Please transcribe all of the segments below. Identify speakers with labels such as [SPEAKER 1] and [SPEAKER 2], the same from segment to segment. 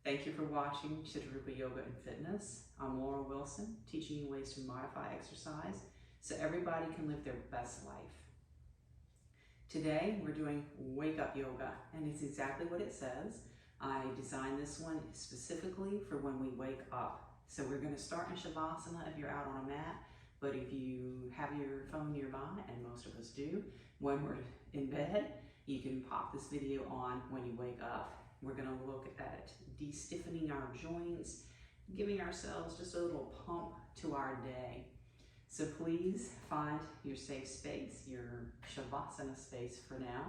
[SPEAKER 1] Thank you for watching Chittarupa Yoga and Fitness. I'm Laura Wilson, teaching you ways to modify exercise so everybody can live their best life. Today we're doing wake up yoga, and it's exactly what it says. I designed this one specifically for when we wake up. So we're going to start in Savasana if you're out on a mat, but if you have your phone nearby, and most of us do, when we're in bed, you can pop this video on when you wake up. We're going to look at de-stiffening our joints, giving ourselves just a little pump to our day. So please find your safe space, your Savasana space for now.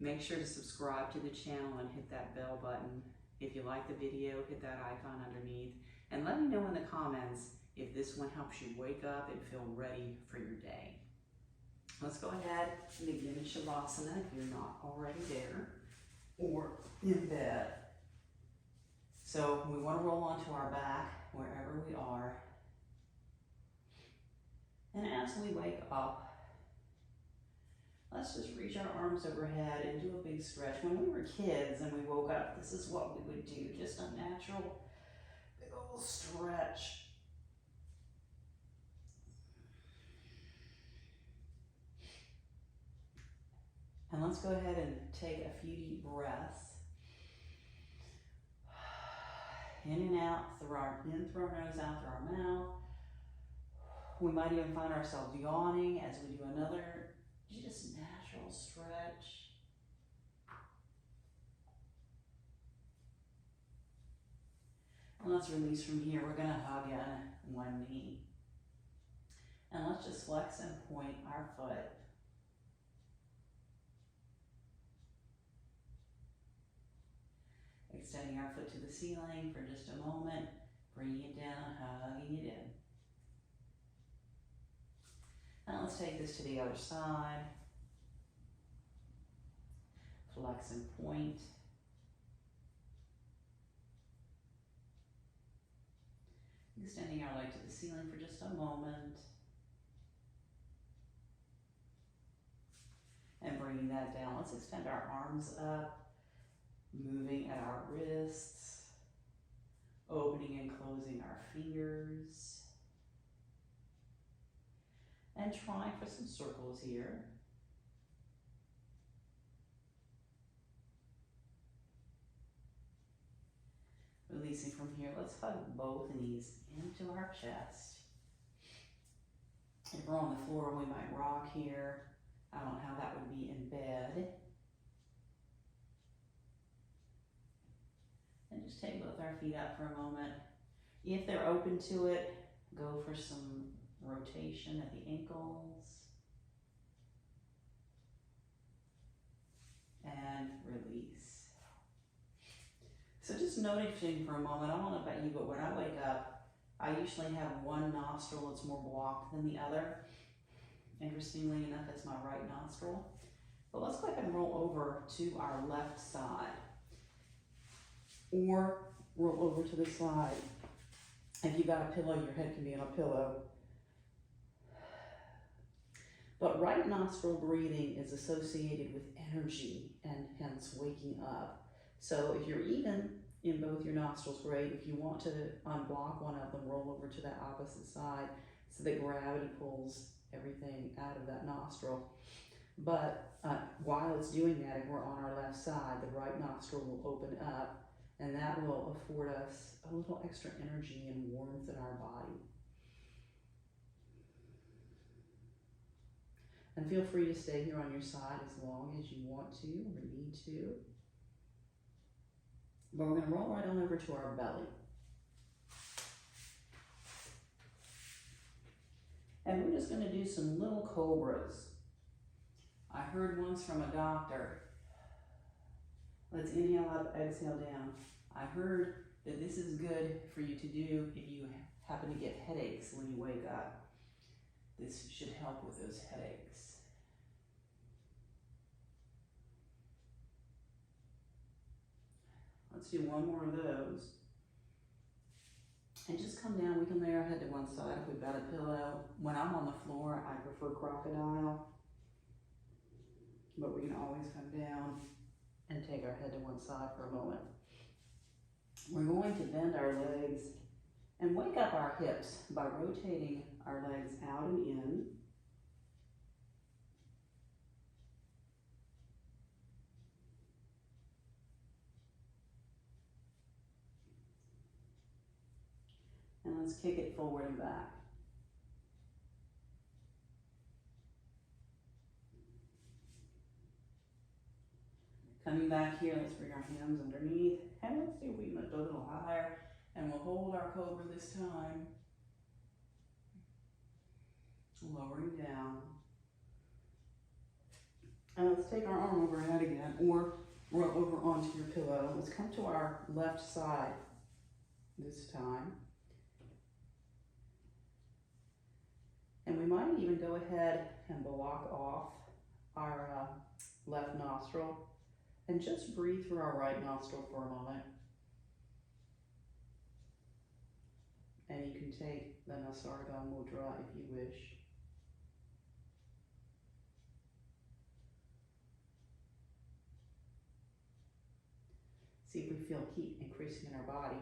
[SPEAKER 1] Make sure to subscribe to the channel and hit that bell button. If you like the video, hit that icon underneath. And let me know in the comments if this one helps you wake up and feel ready for your day. Let's go ahead and begin in Savasana if you're not already there or in bed. So we want to roll onto our back wherever we are. And as we wake up, let's just reach our arms overhead and do a big stretch. When we were kids and we woke up, this is what we would do, just a natural big old stretch. And let's go ahead and take a few deep breaths. In and out, in through our nose, out through our mouth. We might even find ourselves yawning as we do another just natural stretch. And let's release from here. We're going to hug in one knee. And let's just flex and point our foot. Extending our foot to the ceiling for just a moment, bringing it down, hugging it in. Now let's take this to the other side. Flex and point. Extending our leg to the ceiling for just a moment. And bringing that down. Let's extend our arms up. Moving at our wrists, opening and closing our fingers, and trying for some circles here. Releasing from here, let's hug both knees into our chest. If we're on the floor, we might rock here. I don't know how that would be in bed. And just take both our feet out for a moment. If they're open to it, go for some rotation at the ankles. And release. So just noticing for a moment, I don't know about you, but when I wake up, I usually have one nostril that's more blocked than the other. Interestingly enough, it's my right nostril. But let's go ahead and roll over to our left side. Or roll over to the side. If you got a pillow, your head can be on a pillow. But right nostril breathing is associated with energy and hence waking up. So if you're even in both your nostrils, great. If you want to unblock one of them, roll over to that opposite side so that gravity pulls everything out of that nostril. But while it's doing that, if we're on our left side, the right nostril will open up. And that will afford us a little extra energy and warmth in our body. And feel free to stay here on your side as long as you want to or need to. But we're going to roll right on over to our belly. And we're just going to do some little cobras. I heard once from a doctor, let's inhale up, exhale down. I heard that this is good for you to do if you happen to get headaches when you wake up. This should help with those headaches. Let's do one more of those. And just come down. We can lay our head to one side if we've got a pillow. When I'm on the floor, I prefer crocodile. But we can always come down and take our head to one side for a moment. We're going to bend our legs and wake up our hips by rotating our legs out and in. And let's kick it forward and back. Coming back here, let's bring our hands underneath. And let's see if we can lift a little higher. And we'll hold our cobra this time. Lowering down. And let's take our arm overhead again, or roll over onto your pillow. Let's come to our left side this time. And we might even go ahead and block off our left nostril and just breathe through our right nostril for a moment. And you can take the Nasarga Mudra if you wish. See if we feel heat increasing in our body.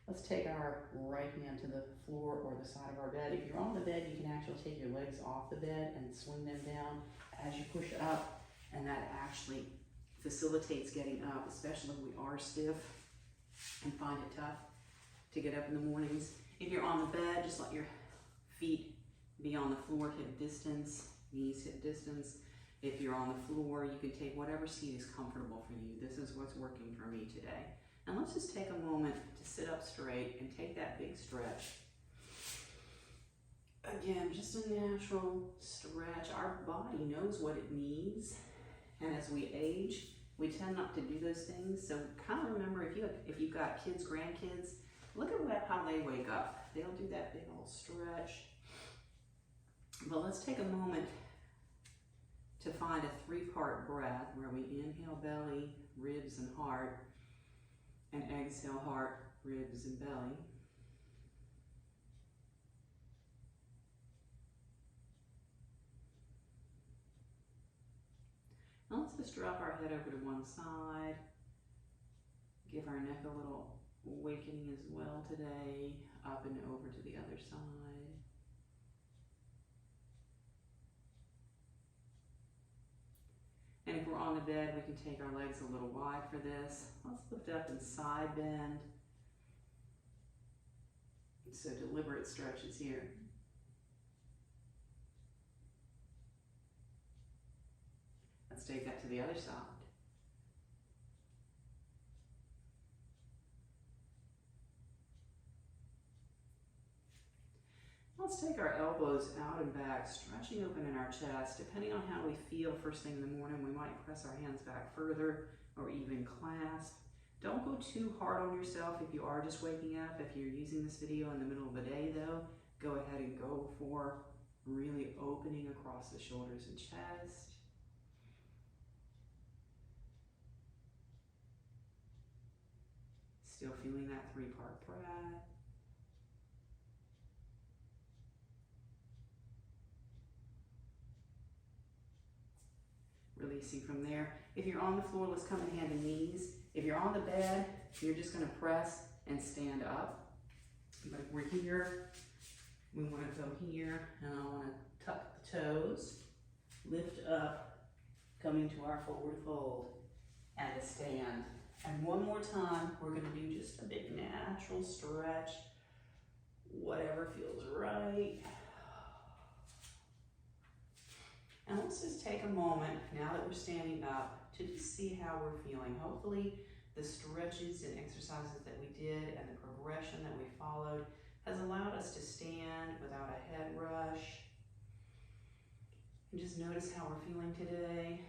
[SPEAKER 1] Let's take our right hand to the floor or the side of our bed. If you're on the bed, you can actually take your legs off the bed and swing them down as you push up, and that actually facilitates getting up, especially if we are stiff and find it tough to get up in the mornings. If you're on the bed, just let your feet be on the floor, hip distance, knees hip distance. If you're on the floor, you can take whatever seat is comfortable for you. This is what's working for me today. And let's just take a moment to sit up straight and take that big stretch. Again, just a natural stretch. Our body knows what it needs. And as we age, we tend not to do those things. So kind of remember, if you've got kids, grandkids, look at how they wake up. They'll do that big old stretch. But let's take a moment to find a 3-part breath where we inhale belly, ribs, and heart, and exhale heart, ribs, and belly. Now let's just drop our head over to one side. Give our neck a little awakening as well today, up and over to the other side. And if we're on the bed, we can take our legs a little wide for this. Let's lift up and side bend. So deliberate stretches here. Let's take that to the other side. Let's take our elbows out and back, stretching open in our chest. Depending on how we feel first thing in the morning, we might press our hands back further or even clasp. Don't go too hard on yourself if you are just waking up. If you're using this video in the middle of the day though, go ahead and go for really opening across the shoulders and chest. Still feeling that 3-part breath. Releasing from there. If you're on the floor, let's come in hand and knees. If you're on the bed, you're just going to press and stand up. But if we're here, we want to go here, and I want to tuck the toes, lift up, coming to our forward fold, and a stand. And one more time, we're going to do just a big natural stretch, whatever feels right. And let's just take a moment, now that we're standing up, to just see how we're feeling. Hopefully the stretches and exercises that we did and the progression that we followed has allowed us to stand without a head rush. And just notice how we're feeling today.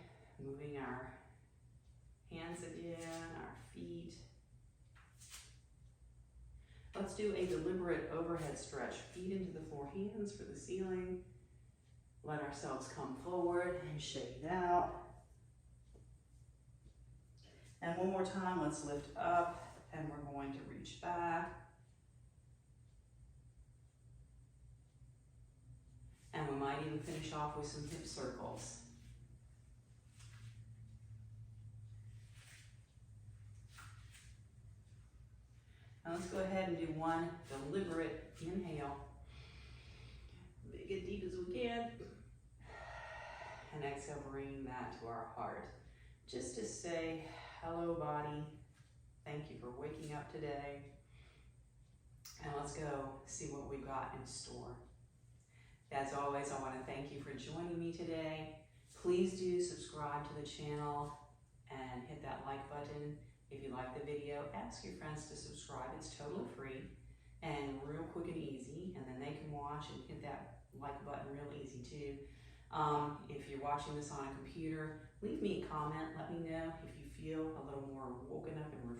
[SPEAKER 1] Moving our hands again, our feet. Let's do a deliberate overhead stretch. Feet into the floor, hands for the ceiling. Let ourselves come forward and shake it out. And one more time, let's lift up, and we're going to reach back. And we might even finish off with some hip circles. Let's go ahead and do one deliberate inhale. Make it deep as we can. And exhale, bringing that to our heart. Just to say, hello body, thank you for waking up today. And let's go see what we've got in store. As always, I want to thank you for joining me today. Please do subscribe to the channel and hit that like button. If you like the video, ask your friends to subscribe. It's totally free and real quick and easy, and then they can watch and hit that like button real easy too. If you're watching this on a computer, leave me a comment. Let me know if you feel a little more woken up and